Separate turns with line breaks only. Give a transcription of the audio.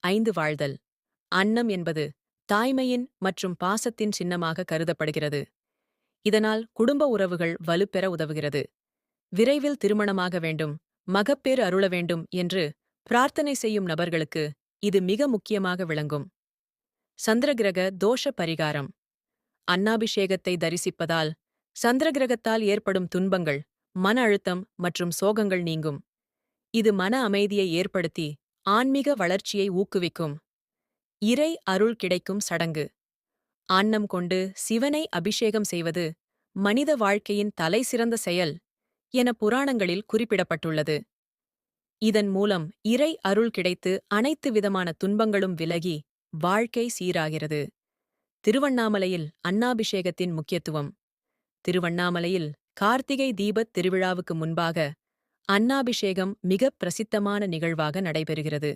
5 வாழ்தல். அன்னம் என்பது தாய்மையின் மற்றும் பாசத்தின் சின்னமாக கருதப்படுகிறது. இதனால் குடும்ப உறவுகள் வலுப்பெற உதவுகிறது. விரைவில் திருமணமாக வேண்டும், மகப்பேறு அருள வேண்டும் என்று பிரார்த்தனை செய்யும் நபர்களுக்கு இது மிக முக்கியமாக விளங்கும். சந்திரகிரக தோஷ பரிகாரம். அன்னாபிஷேகத்தை தரிசிப்பதால் சந்திரகிரகத்தால் ஏற்படும் துன்பங்கள், மன அழுத்தம் மற்றும் சோகங்கள் நீங்கும். இது மன அமைதியை ஏற்படுத்தி ஆன்மீக வளர்ச்சியை ஊக்குவிக்கும். இறை அருள் கிடைக்கும் சடங்கு. ஆன்னம் கொண்டு சிவனை அபிஷேகம் செய்வது மனித வாழ்க்கையின் தலைசிறந்த செயல் என புராணங்களில் குறிப்பிடப்பட்டுள்ளது. இதன் மூலம் இறை அருள் கிடைத்து அனைத்து விதமான துன்பங்களும் விலகி வாழ்க்கை சீராகிறது. திருவண்ணாமலையில் அன்னாபிஷேகத்தின் முக்கியத்துவம். திருவண்ணாமலையில் கார்த்திகை தீபத் திருவிழாவுக்கு முன்பாக அன்னாபிஷேகம் மிகப் பிரசித்தமான நிகழ்வாக நடைபெறுகிறது.